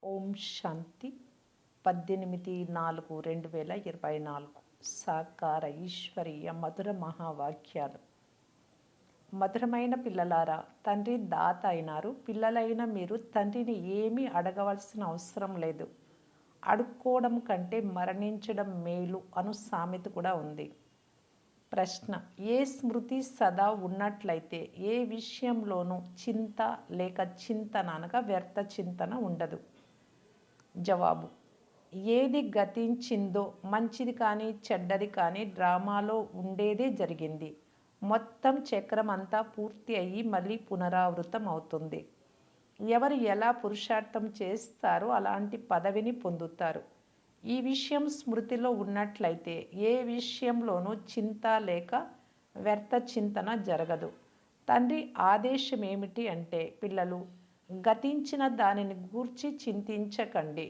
ఓం శాంతి 18/4/2024 సాకార ఈశ్వరీయ మధుర మహావాక్యాలు. మధురమైన పిల్లలారా, తండ్రి దాత అయినారు. పిల్లలైన మీరు తండ్రిని ఏమీ అడగవలసిన అవసరం లేదు. అడుక్కోవడం కంటే మరణించడం మేలు అను సామెత కూడా ఉంది. ప్రశ్న: ఏ స్మృతి సదా ఉన్నట్లయితే ఏ విషయంలోనూ చింత లేక చింతన అనగా వ్యర్థ చింతన ఉండదు. జవాబు: ఏది గతించిందో, మంచిది కానీ చెడ్డది కానీ డ్రామాలో ఉండేదే జరిగింది. మొత్తం చక్రం అంతా పూర్తి అయ్యి మళ్ళీ పునరావృతం అవుతుంది. ఎవరు ఎలా పురుషార్థం చేస్తారో అలాంటి పదవిని పొందుతారు. ఈ విషయం స్మృతిలో ఉన్నట్లయితే ఏ విషయంలోనూ చింత లేక వ్యర్థ చింతన జరగదు. తండ్రి ఆదేశం ఏమిటి అంటే, పిల్లలు, గతించిన దానిని గూర్చి చింతించకండి.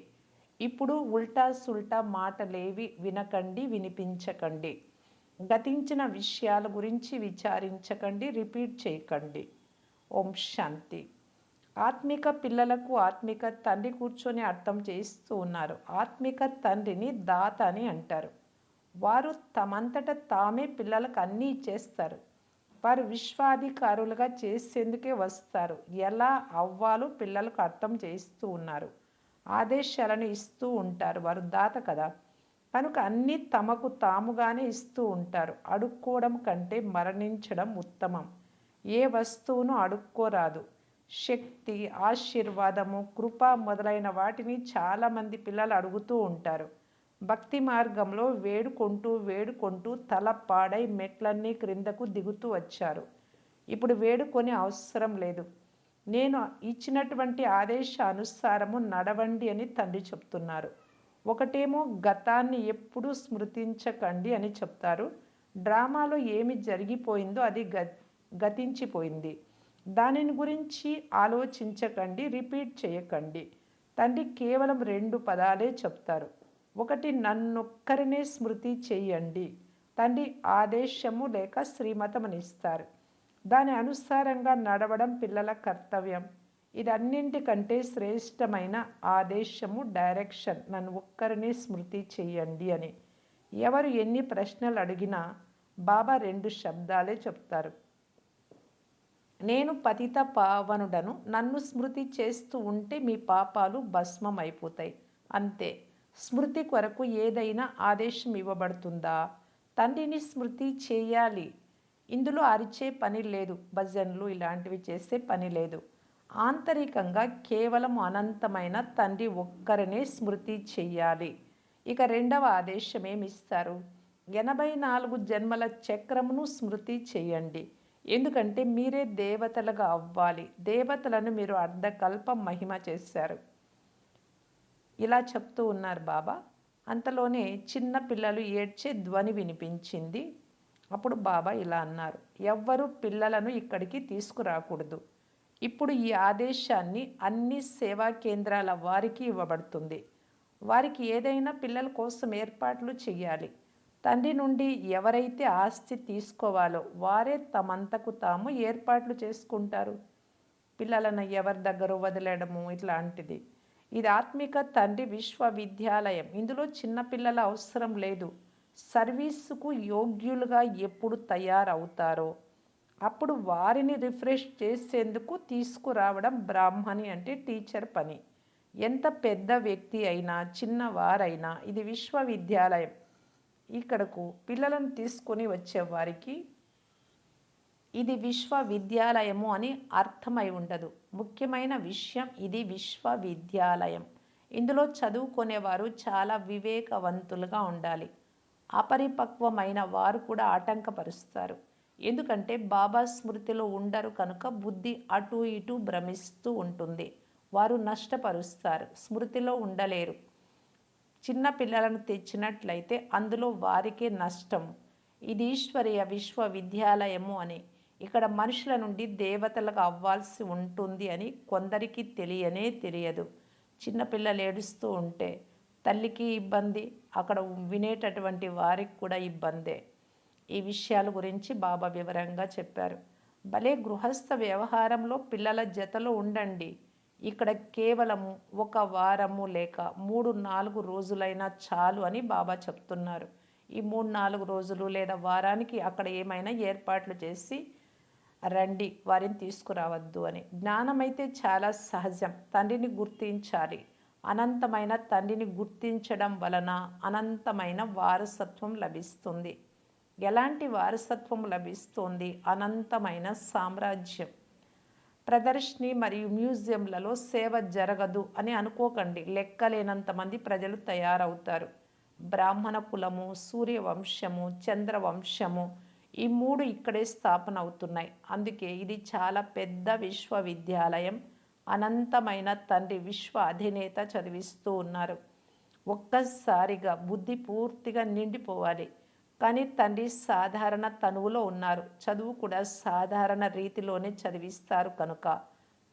ఇప్పుడు ఉల్టా సుల్టా మాటలేవి వినకండి, వినిపించకండి. గతించిన విషయాల గురించి విచారించకండి, రిపీట్ చేయకండి. ఓం శాంతి. ఆత్మిక పిల్లలకు ఆత్మిక తండ్రి కూర్చొని అర్థం చేస్తూ ఉన్నారు. ఆత్మిక తండ్రిని దాత అని అంటారు. వారు తమంతట తామే పిల్లలకు అన్నీ ఇచ్చేస్తారు. వారు విశ్వాధికారులుగా చేసేందుకే వస్తారు. ఎలా అవ్వాలో పిల్లలకు అర్థం చేస్తూ ఉన్నారు. ఆదేశాలను ఇస్తూ ఉంటారు. వారు దాత కదా, కనుక అన్నీ తమకు తాముగానే ఇస్తూ ఉంటారు. అడుక్కోవడం కంటే మరణించడం ఉత్తమం. ఏ వస్తువును అడుక్కోరాదు. శక్తి, ఆశీర్వాదము, కృప మొదలైన వాటిని చాలామంది పిల్లలు అడుగుతూ ఉంటారు. భక్తి మార్గంలో వేడుకుంటూ తల పాడై మెట్లన్నీ క్రిందకు దిగుతూ వచ్చారు. ఇప్పుడు వేడుకొని అవసరం లేదు. నేను ఇచ్చినటువంటి ఆదేశానుసారము నడవండి అని తండ్రి చెప్తున్నారు. ఒకటేమో గతాన్ని ఎప్పుడూ స్మృతించకండి అని చెప్తారు. డ్రామాలో ఏమి జరిగిపోయిందో అది గతించిపోయింది. దానిని గురించి ఆలోచించకండి, రిపీట్ చేయకండి. తండ్రి కేవలం 2 పదాలే చెప్తారు. ఒకటి, నన్నొక్కరినే స్మృతి చెయ్యండి. తండ్రి ఆదేశము లేక శ్రీమతమనిస్తారు. దాని అనుసారంగా నడవడం పిల్లల కర్తవ్యం. ఇది అన్నింటికంటే శ్రేష్టమైన ఆదేశము, డైరెక్షన్. నన్ను ఒక్కరినే స్మృతి చెయ్యండి అని. ఎవరు ఎన్ని ప్రశ్నలు అడిగినా బాబా 2 శబ్దాలే చెప్తారు. నేను పతిత పావనుడను. నన్ను స్మృతి చేస్తూ ఉంటే మీ పాపాలు భస్మం అయిపోతాయి. అంతే. స్మృతి కొరకు ఏదైనా ఆదేశం ఇవ్వబడుతుందా? తండ్రిని స్మృతి చేయాలి. ఇందులో అరిచే పని లేదు. భజనలు ఇలాంటివి చేసే పని లేదు. ఆంతరికంగా కేవలం అనంతమైన తండ్రి ఒక్కరినే స్మృతి చెయ్యాలి. ఇక 2వ ఆదేశం ఏమిస్తారు? 84 జన్మల చక్రమును స్మృతి చెయ్యండి. ఎందుకంటే మీరే దేవతలుగా అవ్వాలి. దేవతలను మీరు అర్ధకల్పం మహిమ చేశారు. ఇలా చెప్తూ ఉన్నారు బాబా. అంతలోనే చిన్న పిల్లలు ఏడ్చే ధ్వని వినిపించింది. అప్పుడు బాబా ఇలా అన్నారు: ఎవ్వరూ పిల్లలను ఇక్కడికి తీసుకురాకూడదు. ఇప్పుడు ఈ ఆదేశాన్ని అన్ని సేవా కేంద్రాల వారికి ఇవ్వబడుతుంది. వారికి ఏదైనా పిల్లల కోసం ఏర్పాట్లు చేయాలి. తండ్రి నుండి ఎవరైతే ఆస్తి తీసుకోవాలో వారే తమంతకు తాము ఏర్పాట్లు చేసుకుంటారు. పిల్లలను ఎవరి దగ్గర వదిలేయడము ఇట్లాంటిది. ఇది ఆత్మిక తండ్రి విశ్వవిద్యాలయం. ఇందులో చిన్నపిల్లల అవసరం లేదు. సర్వీసుకు యోగ్యులుగా ఎప్పుడు తయారవుతారో అప్పుడు వారిని రిఫ్రెష్ చేసేందుకు తీసుకురావడం బ్రాహ్మణి అంటే టీచర్ పని. ఎంత పెద్ద వ్యక్తి అయినా చిన్నవారైనా ఇది విశ్వవిద్యాలయం. ఇక్కడకు పిల్లలను తీసుకొని వచ్చేవారికి ఇది విశ్వవిద్యాలయము అని అర్థమై ఉండదు. ముఖ్యమైన విషయం, ఇది విశ్వవిద్యాలయం. ఇందులో చదువుకునేవారు చాలా వివేకవంతులుగా ఉండాలి. అపరిపక్వమైన వారు కూడా ఆటంకపరుస్తారు. ఎందుకంటే బాబా స్మృతిలో ఉండరు కనుక బుద్ధి అటు ఇటు భ్రమిస్తూ ఉంటుంది. వారు నష్టపరుస్తారు. స్మృతిలో ఉండలేరు. చిన్న పిల్లలను తెచ్చినట్లయితే అందులో వారికే నష్టం. ఇది ఈశ్వరీయ విశ్వవిద్యాలయము అని. ఇక్కడ మనుషుల నుండి దేవతలకు అవ్వాల్సి ఉంటుంది అని కొందరికి తెలియదు. చిన్నపిల్లలు ఏడుస్తూ ఉంటే తల్లికి ఇబ్బంది, అక్కడ వినేటటువంటి వారికి కూడా ఇబ్బందే. ఈ విషయాల గురించి బాబా వివరంగా చెప్పారు. భలే గృహస్థ వ్యవహారంలో పిల్లల జతలో ఉండండి. ఇక్కడ కేవలము ఒక వారము లేక 3-4 రోజులైనా చాలు అని బాబా చెప్తున్నారు. ఈ 3-4 రోజులు లేదా వారానికి అక్కడ ఏమైనా ఏర్పాట్లు చేసి రండి, వారిని తీసుకురావద్దు అని. జ్ఞానమైతే చాలా సహజం. తండ్రిని గుర్తించాలి. అనంతమైన తండ్రిని గుర్తించడం వలన అనంతమైన వారసత్వం లభిస్తుంది. ఎలాంటి వారసత్వం లభిస్తుంది? అనంతమైన సామ్రాజ్యం. ప్రదర్శిని మరియు మ్యూజియంలలో సేవ జరగదు అని అనుకోకండి. లెక్కలేనంతమంది ప్రజలు తయారవుతారు. బ్రాహ్మణ కులము, సూర్యవంశము, చంద్రవంశము ఈ 3 ఇక్కడే స్థాపన అవుతున్నాయి. అందుకే ఇది చాలా పెద్ద విశ్వవిద్యాలయం. అనంతమైన తండ్రి విశ్వ అధినేత చదివిస్తూ ఉన్నారు. ఒక్కసారిగా బుద్ధి పూర్తిగా నిండిపోవాలి. కానీ తండ్రి సాధారణ తనువులో ఉన్నారు. చదువు కూడా సాధారణ రీతిలోనే చదివిస్తారు కనుక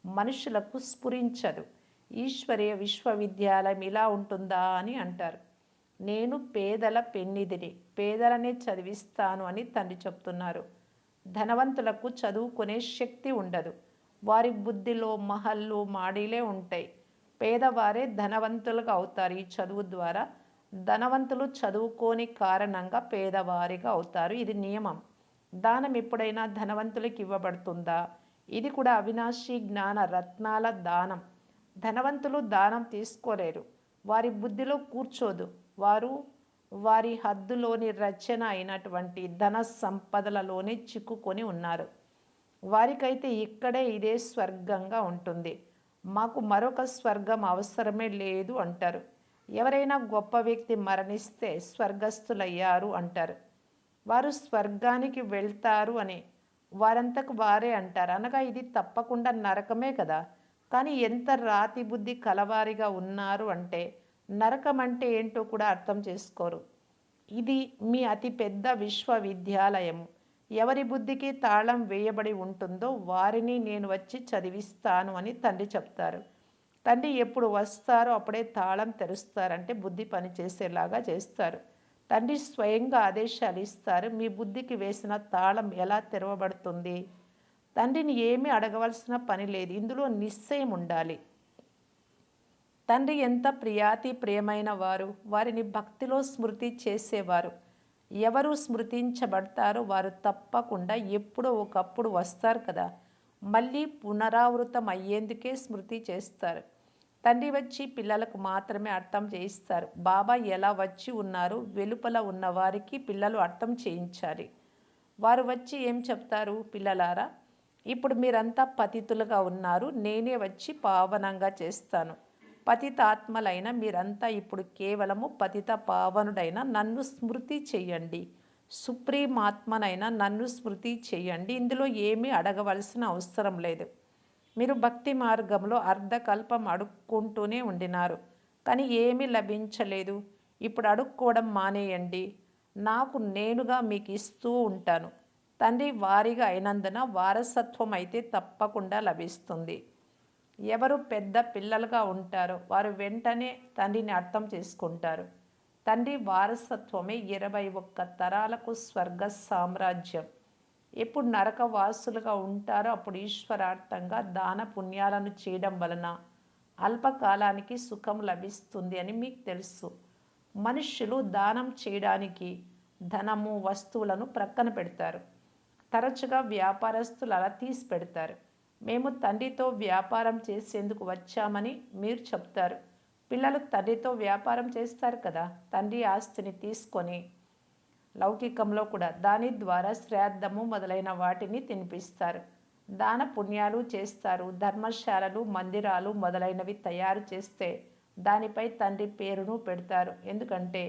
మనుషులకు స్ఫురించదు. ఈశ్వరీయ విశ్వవిద్యాలయం ఇలా ఉంటుందా అని అంటారు. నేను పేదల పెన్నిధిని, పేదలనే చదివిస్తాను అని తండ్రి చెప్తున్నారు. ధనవంతులకు చదువుకునే శక్తి ఉండదు. వారి బుద్ధిలో మహల్లు మాడీలే ఉంటాయి. పేదవారే ధనవంతులుగా అవుతారు ఈ చదువు ద్వారా. ధనవంతులు చదువుకోని కారణంగా పేదవారిగా అవుతారు. ఇది నియమం. దానం ఎప్పుడైనా ధనవంతులకు ఇవ్వబడుతుందా? ఇది కూడా అవినాశి జ్ఞాన రత్నాల దానం. ధనవంతులు దానం తీసుకోలేరు. వారి బుద్ధిలో కూర్చోదు. వారు వారి హద్దులోని రచన అయినటువంటి ధన సంపదలలోనే చిక్కుకొని ఉన్నారు. వారికైతే ఇక్కడే ఇదే స్వర్గంగా ఉంటుంది. మాకు మరొక స్వర్గం అవసరమే లేదు అంటారు. ఎవరైనా గొప్ప వ్యక్తి మరణిస్తే స్వర్గస్థులయ్యారు అంటారు. వారు స్వర్గానికి వెళ్తారు అని వారంతకు వారే అంటారు. అనగా ఇది తప్పకుండా నరకమే కదా. కానీ ఎంత రాతి బుద్ధి కలవారిగా ఉన్నారు అంటే నరకం అంటే ఏంటో కూడా అర్థం చేసుకోరు. ఇది మీ అతి పెద్ద విశ్వవిద్యాలయం. ఎవరి బుద్ధికి తాళం వేయబడి ఉంటుందో వారిని నేను వచ్చి చదివిస్తాను అని తండ్రి చెప్తారు. తండ్రి ఎప్పుడు వస్తారో అప్పుడే తాళం తెరుస్తారంటే బుద్ధి పనిచేసేలాగా చేస్తారు. తండ్రి స్వయంగా ఆదేశాలు ఇస్తారు. మీ బుద్ధికి వేసిన తాళం ఎలా తెరవబడుతుంది? తండ్రిని ఏమీ అడగవలసిన పని లేదు. ఇందులో నిశ్చయం ఉండాలి. తండ్రి ఎంత ప్రియాతి ప్రియమైన వారు. వారిని భక్తిలో స్మృతి చేసేవారు. ఎవరు స్మృతించబడతారో వారు తప్పకుండా ఎప్పుడో ఒకప్పుడు వస్తారు కదా. మళ్ళీ పునరావృతం అయ్యేందుకే స్మృతి చేస్తారు. తండ్రి వచ్చి పిల్లలకు మాత్రమే అర్థం చేయిస్తారు. బాబా ఎలా వచ్చి ఉన్నారు? వెలుపల ఉన్న వారికి పిల్లలు అర్థం చేయించాలి. వారు వచ్చి ఏం చెప్తారు? పిల్లలారా, ఇప్పుడు మీరంతా పతితులుగా ఉన్నారు. నేనే వచ్చి పావనంగా చేస్తాను. పతితాత్మలైన మీరంతా ఇప్పుడు కేవలము పతిత పావనుడైన నన్ను స్మృతి చెయ్యండి. సుప్రీమాత్మనైన నన్ను స్మృతి చెయ్యండి. ఇందులో ఏమీ అడగవలసిన అవసరం లేదు. మీరు భక్తి మార్గంలో అర్ధకల్పం అడుక్కుంటూనే ఉండినారు. కానీ ఏమీ లభించలేదు. ఇప్పుడు అడుక్కోవడం మానేయండి. నాకు నేనుగా మీకు ఇస్తూ ఉంటాను. తండ్రి వారిగా అయినందున వారసత్వం అయితే తప్పకుండా లభిస్తుంది. ఎవరు పెద్ద పిల్లలుగా ఉంటారో వారు వెంటనే తండ్రిని అర్థం చేసుకుంటారు. తండ్రి వారసత్వమే 21 తరాలకు స్వర్గ సామ్రాజ్యం. ఎప్పుడు నరకవాసులుగా ఉంటారో అప్పుడు ఈశ్వరార్థంగా దాన పుణ్యాలను చేయడం వలన అల్పకాలానికి సుఖం లభిస్తుంది అని మీకు తెలుసు. మనుష్యులు దానం చేయడానికి ధనము, వస్తువులను ప్రక్కన పెడతారు. తరచుగా వ్యాపారస్తులు అలా తీసి పెడతారు. మేము తండ్రితో వ్యాపారం చేసేందుకు వచ్చామని మీరు చెప్తారు. పిల్లలు తండ్రితో వ్యాపారం చేస్తారు కదా. తండ్రి ఆస్తిని తీసుకొని లౌకికంలో కూడా దాని ద్వారా శ్రాద్ధము మొదలైన వాటిని తినిపిస్తారు. దాన పుణ్యాలు చేస్తారు. ధర్మశాలలు, మందిరాలు మొదలైనవి తయారు చేస్తే దానిపై తండ్రి పేరును పెడతారు. ఎందుకంటే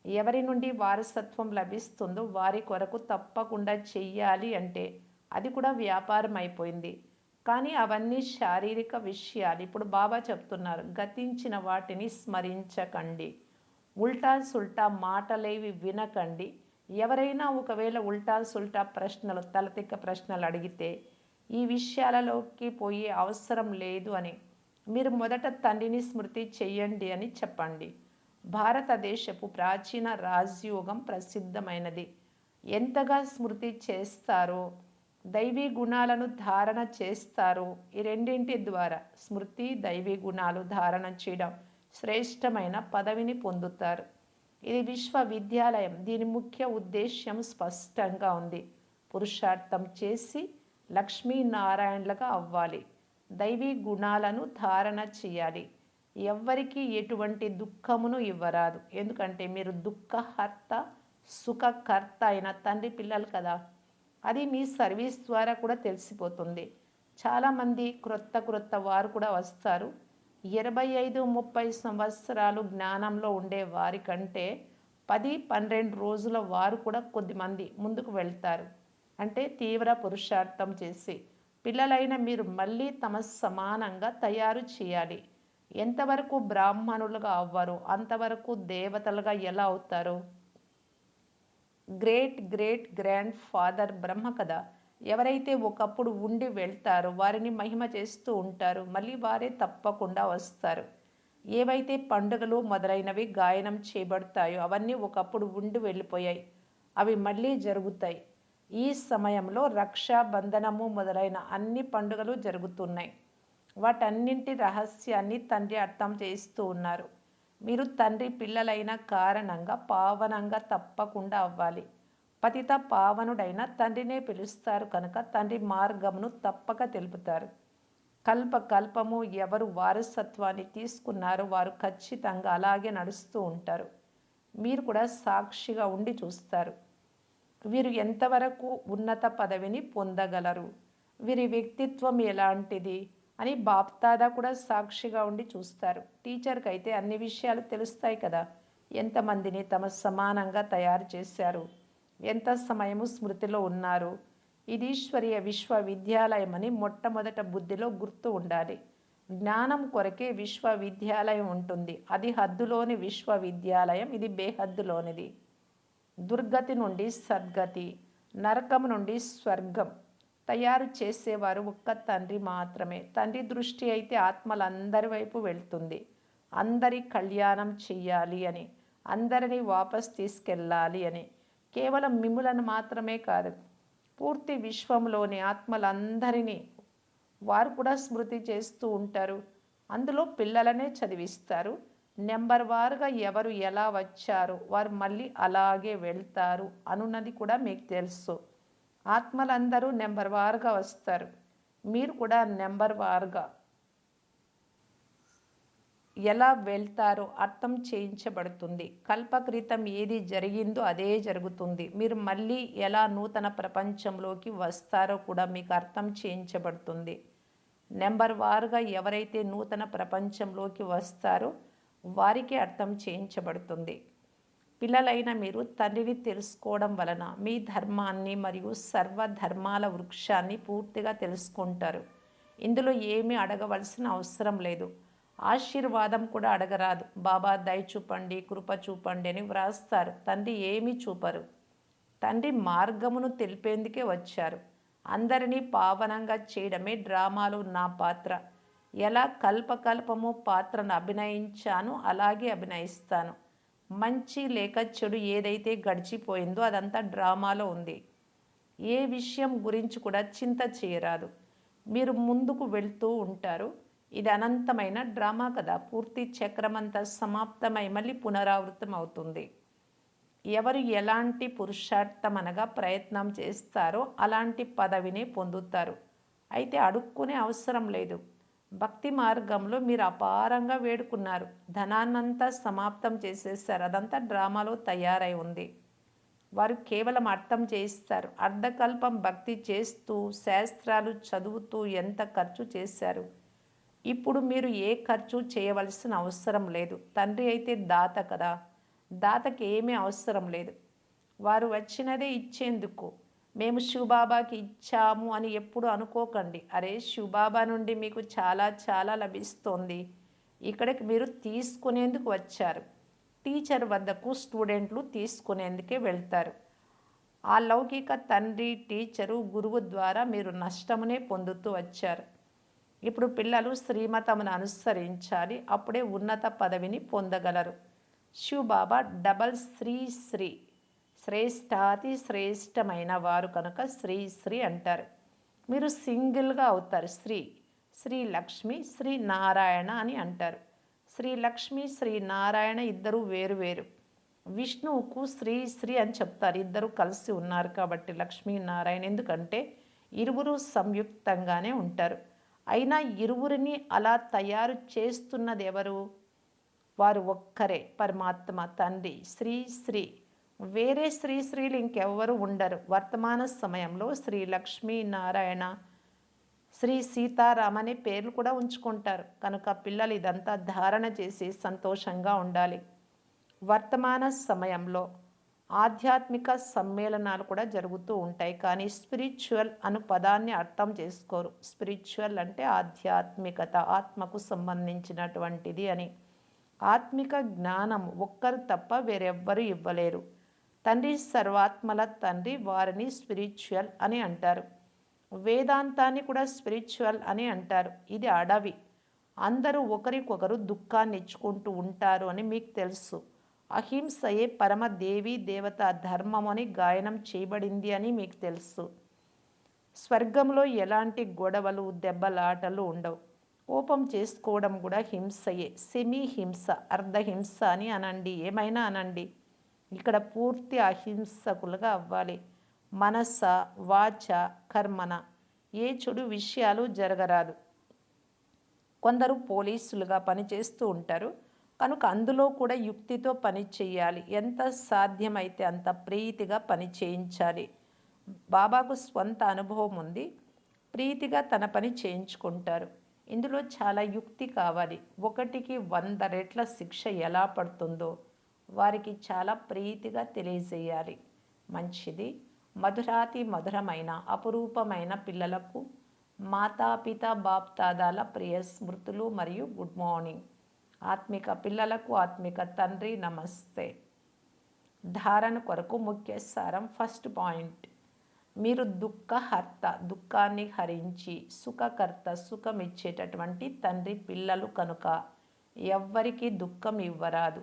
ఎవరి నుండి వారసత్వం లభిస్తుందో వారి కొరకు తప్పకుండా చెయ్యాలి అంటే అది కూడా వ్యాపారం అయిపోయింది. కానీ అవన్నీ శారీరక విషయాలు. ఇప్పుడు బాబా చెప్తున్నారు, గతించిన వాటిని స్మరించకండి. ఉల్టా సుల్టా మాటలేవి వినకండి. ఎవరైనా ఒకవేళ ఉల్టా సుల్టా ప్రశ్నలు, తలతిక్క ప్రశ్నలు అడిగితే ఈ విషయాలలోకి పోయే అవసరం లేదు అని మీరు మొదట తండ్రిని స్మృతి చెయ్యండి అని చెప్పండి. భారతదేశపు ప్రాచీన రాజయోగం ప్రసిద్ధమైనది. ఎంతగా స్మృతి చేస్తారో దైవీ గుణాలను ధారణ చేస్తారు. ఈ రెండింటి ద్వారా స్మృతి, దైవీ గుణాలు ధారణ చేయడం శ్రేష్టమైన పదవిని పొందుతారు. ఇది విశ్వవిద్యాలయం. దీని ముఖ్య ఉద్దేశ్యం స్పష్టంగా ఉంది. పురుషార్థం చేసి లక్ష్మీనారాయణలుగా అవ్వాలి. దైవీ గుణాలను ధారణ చేయాలి. ఎవ్వరికీ ఎటువంటి దుఃఖమును ఇవ్వరాదు. ఎందుకంటే మీరు దుఃఖహర్త, సుఖకర్త అయిన తండ్రి పిల్లలు కదా. అది మీ సర్వీస్ ద్వారా కూడా తెలిసిపోతుంది. చాలామంది క్రొత్త వారు కూడా వస్తారు. 25-30 సంవత్సరాలు జ్ఞానంలో ఉండే వారికంటే 10-12 రోజుల వారు కూడా కొద్దిమంది ముందుకు వెళ్తారు. అంటే తీవ్ర పురుషార్థం చేసి పిల్లలైన మీరు మళ్ళీ తమ సమానంగా తయారు చేయాలి. ఎంతవరకు బ్రాహ్మణులుగా అవ్వరు అంతవరకు దేవతలుగా ఎలా అవుతారు? గ్రేట్ గ్రేట్ గ్రాండ్ ఫాదర్ బ్రహ్మ కదా. ఎవరైతే ఒకప్పుడు ఉండి వెళ్తారో వారిని మహిమ చేస్తూ ఉంటారు. మళ్ళీ వారే తప్పకుండా వస్తారు. ఏవైతే పండుగలు మొదలైనవి గాయనం చేయబడతాయో అవన్నీ ఒకప్పుడు ఉండి వెళ్ళిపోయాయి. అవి మళ్ళీ జరుగుతాయి. ఈ సమయంలో రక్షాబంధనము మొదలైన అన్ని పండుగలు జరుగుతున్నాయి. వాటన్నింటి రహస్యాన్ని తండ్రి అర్థం చేస్తూ ఉన్నారు. మీరు తండ్రి పిల్లలైన కారణంగా పావనంగా తప్పకుండా అవ్వాలి. పతిత పావనుడైన తండ్రినే పిలుస్తారు కనుక తండ్రి మార్గమును తప్పక తెలుపుతారు. కల్పము ఎవరు వారసత్వాన్ని తీసుకున్నారో వారు ఖచ్చితంగా అలాగే నడుస్తూ ఉంటారు. మీరు కూడా సాక్షిగా ఉండి చూస్తారు. వీరు ఎంతవరకు ఉన్నత పదవిని పొందగలరు, వీరి వ్యక్తిత్వం ఎలాంటిది అని బాప్దాదా కూడా సాక్షిగా ఉండి చూస్తారు. టీచర్కి అయితే అన్ని విషయాలు తెలుస్తాయి కదా. ఎంతమందిని తమ సమానంగా తయారు చేశారు, ఎంత సమయము స్మృతిలో ఉన్నారు. ఇది ఈశ్వరీయ విశ్వవిద్యాలయం అని మొట్టమొదట బుద్ధిలో గుర్తు ఉండాలి. జ్ఞానం కొరకే విశ్వవిద్యాలయం ఉంటుంది. అది హద్దులోని విశ్వవిద్యాలయం, ఇది బేహద్దులోనిది. దుర్గతి నుండి సద్గతి, నరకం నుండి స్వర్గం తయారు చేసేవారు ఒక్క తండ్రి మాత్రమే. తండ్రి దృష్టి అయితే ఆత్మలందరి వైపు వెళ్తుంది. అందరి కళ్యాణం చెయ్యాలి అని, అందరినీ వాపస్ తీసుకెళ్ళాలి అని. కేవలం మిమ్ములను మాత్రమే కాదు, పూర్తి విశ్వంలోని ఆత్మలందరినీ వారు కూడా స్మృతి చేస్తూ ఉంటారు. అందులో పిల్లలనే చదివిస్తారు. నెంబర్ వారుగా ఎవరు ఎలా వచ్చారో వారు మళ్ళీ అలాగే వెళ్తారు అనున్నది కూడా మీకు తెలుసు. ఆత్మలందరూ నెంబర్ వారుగా వస్తారు. మీరు కూడా నెంబర్ వారుగా ఎలా వెళ్తారో అర్థం చేయించబడుతుంది. కల్పక్రితం ఏది జరిగిందో అదే జరుగుతుంది. మీరు మళ్ళీ ఎలా నూతన ప్రపంచంలోకి వస్తారో కూడా మీకు అర్థం చేయించబడుతుంది. నెంబర్ వారుగా ఎవరైతే నూతన ప్రపంచంలోకి వస్తారో వారికి అర్థం చేయించబడుతుంది. పిల్లలైన మీరు తండ్రిని తెలుసుకోవడం వలన మీ ధర్మాన్ని మరియు సర్వధర్మాల వృక్షాన్ని పూర్తిగా తెలుసుకుంటారు. ఇందులో ఏమీ అడగవలసిన అవసరం లేదు. ఆశీర్వాదం కూడా అడగరాదు. బాబా దయ చూపండి, కృప చూపండి అని వ్రాస్తారు. తండ్రి ఏమీ చూపరు. తండ్రి మార్గమును తెలిపేందుకే వచ్చారు. అందరినీ పావనంగా చేయడమే డ్రామాలో నా పాత్ర. ఎలా కల్పము పాత్రను అభినయించాను అలాగే అభినయిస్తాను. మంచి లేక చెడు ఏదైతే గడిచిపోయిందో అదంతా డ్రామాలో ఉంది. ఏ విషయం గురించి కూడా చింత చేయరాదు. మీరు ముందుకు వెళ్తూ ఉంటారు. ఇది అనంతమైన డ్రామా కదా. పూర్తి చక్రమంతా సమాప్తమై మళ్ళీ పునరావృతం అవుతుంది. ఎవరు ఎలాంటి పురుషార్థం అనగా ప్రయత్నం చేస్తారో అలాంటి పదవిని పొందుతారు. అయితే అడుక్కునే అవసరం లేదు. భక్తి మార్గంలో మీరు అపారంగా వేడుకున్నారు, ధనాన్నంతా సమాప్తం చేసేసారు. అదంతా డ్రామాలో తయారై ఉంది. వారు కేవలం అర్థం చేయిస్తారు. అర్ధకల్పం భక్తి చేస్తూ శాస్త్రాలు చదువుతూ ఎంత ఖర్చు చేశారు. ఇప్పుడు మీరు ఏ ఖర్చు చేయవలసిన అవసరం లేదు. తండ్రి అయితే దాత కదా. దాతకి ఏమీ అవసరం లేదు. వారు వచ్చినదే ఇచ్చేందుకు. మేము శివబాబాకి ఇచ్చాము అని ఎప్పుడు అనుకోకండి. అరే, శివబాబా నుండి మీకు చాలా చాలా లభిస్తోంది. ఇక్కడికి మీరు తీసుకునేందుకు వచ్చారు. టీచర్ వద్దకు స్టూడెంట్లు తీసుకునేందుకే వెళ్తారు. ఆ లౌకిక తండ్రి, టీచరు, గురువు ద్వారా మీరు నష్టమునే పొందుతూ వచ్చారు. ఇప్పుడు పిల్లలు శ్రీమతమును అనుసరించాలి. అప్పుడే ఉన్నత పదవిని పొందగలరు. శివబాబా డబల్ శ్రీ శ్రేష్టాతి శ్రేష్టమైన వారు కనుక శ్రీ అంటారు. మీరు సింగిల్గా అవుతారు. శ్రీ లక్ష్మి, శ్రీ నారాయణ అని అంటారు. శ్రీ లక్ష్మి, శ్రీ నారాయణ ఇద్దరు వేరు వేరు. విష్ణువుకు శ్రీ అని చెప్తారు. ఇద్దరు కలిసి ఉన్నారు కాబట్టి లక్ష్మీ నారాయణ. ఎందుకంటే ఇరువురు సంయుక్తంగానే ఉంటారు. అయినా ఇరువురిని అలా తయారు చేస్తున్నది ఎవరు? వారు ఒక్కరే, పరమాత్మ తండ్రి శ్రీ. వేరే శ్రీలు ఇంకెవ్వరు ఉండరు. వర్తమాన సమయంలో శ్రీ లక్ష్మీ నారాయణ, శ్రీ సీతారామ అనే పేర్లు కూడా ఉంచుకుంటారు. కనుక పిల్లలు ఇదంతా ధారణ చేసి సంతోషంగా ఉండాలి. వర్తమాన సమయంలో ఆధ్యాత్మిక సమ్మేళనాలు కూడా జరుగుతూ ఉంటాయి. కానీ స్పిరిచువల్ అను పదాన్ని అర్థం చేసుకోరు. స్పిరిచువల్ అంటే ఆధ్యాత్మికత, ఆత్మకు సంబంధించినటువంటిది అని. ఆత్మిక జ్ఞానం ఒక్కరు తప్ప వేరెవ్వరూ ఇవ్వలేరు. తండ్రి సర్వాత్మల తండ్రి, వారిని స్పిరిచువల్ అని అంటారు. వేదాంతాన్ని కూడా స్పిరిచువల్ అని అంటారు. ఇది అడవి, అందరూ ఒకరికొకరు దుఃఖాన్ని ఇచ్చుకుంటూ ఉంటారు అని మీకు తెలుసు. అహింసయే పరమ దేవీ దేవత ధర్మం అని గాయనం చేయబడింది అని మీకు తెలుసు. స్వర్గంలో ఎలాంటి గొడవలు దెబ్బలాటలు ఉండవు. కోపం చేసుకోవడం కూడా హింసయే. సెమీ హింస, అర్ధహింస అని అనండి, ఏమైనా అనండి. ఇక్కడ పూర్తి అహింసకులుగా అవ్వాలి. మనస వాచ కర్మన ఏ చెడు విషయాలు జరగరాదు. కొందరు పోలీసులుగా పనిచేస్తూ ఉంటారు కనుక అందులో కూడా యుక్తితో పని చేయాలి. ఎంత సాధ్యమైతే అంత ప్రీతిగా పని చేయించాలి. బాబాకు స్వంత అనుభవం ఉంది. ప్రీతిగా తన పని చేయించుకుంటారు. ఇందులో చాలా యుక్తి కావాలి. 1కి 100 రెట్ల శిక్ష ఎలా పడుతుందో వారికి చాలా ప్రీతిగా తెలియజేయాలి. మంచిది. మధురాతి మధురమైన అపురూపమైన పిల్లలకు మాతాపిత బాప్దాదాల ప్రియ స్మృతులు మరియు గుడ్ మార్నింగ్. ఆత్మిక పిల్లలకు ఆత్మిక తండ్రి నమస్తే. ధారణ కొరకు ముఖ్య సారం. ఫస్ట్ పాయింట్, మీరు దుఃఖహర్త, దుఃఖాన్ని హరించి సుఖకర్త, సుఖమిచ్చేటటువంటి తండ్రి పిల్లలు కనుక ఎవ్వరికీ దుఃఖం ఇవ్వరాదు.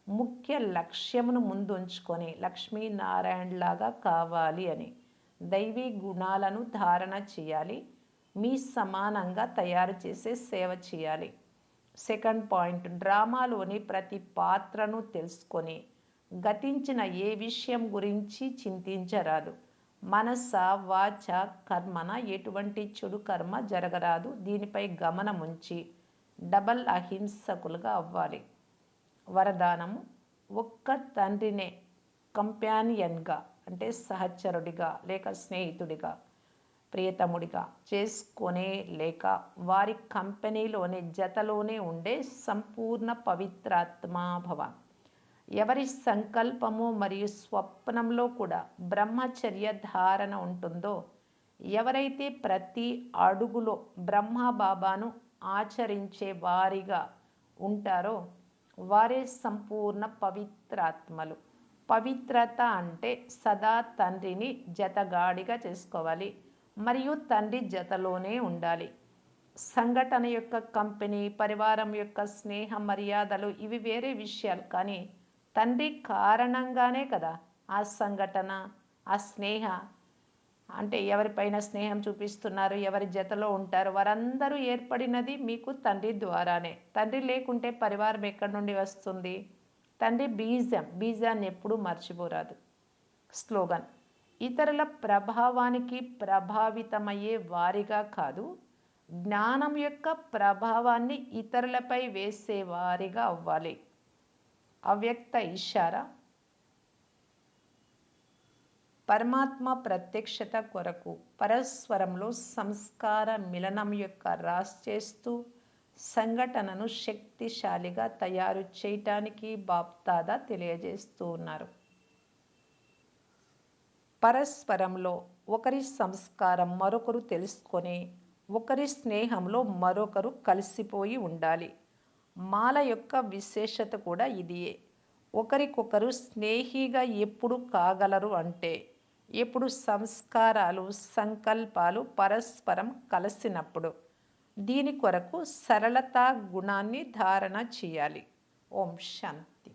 ముఖ్య లక్ష్యమును ముందుంచుకొని లక్ష్మీనారాయణలాగా కావాలి అని దైవీ గుణాలను ధారణ చేయాలి. మీ సమానంగా తయారు చేసే సేవ చేయాలి. సెకండ్ పాయింట్, డ్రామాలోని ప్రతి పాత్రను తెలుసుకొని గతించిన ఏ విషయం గురించి చింతించరాదు. మనస వాచ కర్మన ఎటువంటి చెడు కర్మ జరగరాదు. దీనిపై గమనముంచి డబల్ అహింసకులుగా అవ్వాలి. వరదానము, ఒక్క తండ్రినే కంపానియన్గా అంటే సహచరుడిగా లేక స్నేహితుడిగా ప్రియతముడిగా చేసుకొనే లేక వారి కంపెనీలోనే జతలోనే ఉండే సంపూర్ణ పవిత్రాత్మాభవ. ఎవరి సంకల్పము మరియు స్వప్నంలో కూడా బ్రహ్మచర్య ధారణ ఉంటుందో, ఎవరైతే ప్రతి అడుగులో బ్రహ్మబాబాను ఆచరించే వారిగా ఉంటారో వారే సంపూర్ణ పవిత్రాత్మలు. పవిత్రత అంటే సదా తండ్రిని జతగాడిగా చేసుకోవాలి మరియు తండ్రి జతలోనే ఉండాలి. సంఘటన యొక్క కంపెనీ, పరివారం యొక్క స్నేహ మర్యాదలు ఇవి వేరే విషయాలు. కానీ తండ్రి కారణంగానే కదా ఆ సంఘటన, ఆ స్నేహ. అంటే ఎవరిపైన స్నేహం చూపిస్తున్నారు, ఎవరి జతలో ఉంటారు, వారందరూ ఏర్పడినది మీకు తండ్రి ద్వారానే. తండ్రి లేకుంటే పరివారం ఎక్కడి నుండి వస్తుంది? తండ్రి బీజాన్ని ఎప్పుడూ మర్చిపోరాదు. స్లోగన్, ఇతరుల ప్రభావానికి ప్రభావితమయ్యే వారిగా కాదు, జ్ఞానం యొక్క ప్రభావాన్ని ఇతరులపై వేసేవారిగా అవ్వాలి. అవ్యక్త ఇషారా, పరమాత్మ ప్రత్యక్షత కొరకు పరస్పరంలో సంస్కార మిలనం యొక్క రాస్ చేస్తూ సంఘటనను శక్తిశాలిగా తయారు చేయటానికి బాప్దాదా తెలియజేస్తూ ఉన్నారు. పరస్పరంలో ఒకరి సంస్కారం మరొకరు తెలుసుకొని ఒకరి స్నేహంలో మరొకరు కలిసిపోయి ఉండాలి. మాల యొక్క విశేషత కూడా ఇదియే. ఒకరికొకరు స్నేహిగా ఎప్పుడు కాగలరు అంటే ఎప్పుడు సంస్కారాలు, సంకల్పాలు పరస్పరం కలిసినప్పుడు. దీని కొరకు సరళతా గుణాన్ని ధారణ చేయాలి. ఓం శాంతి.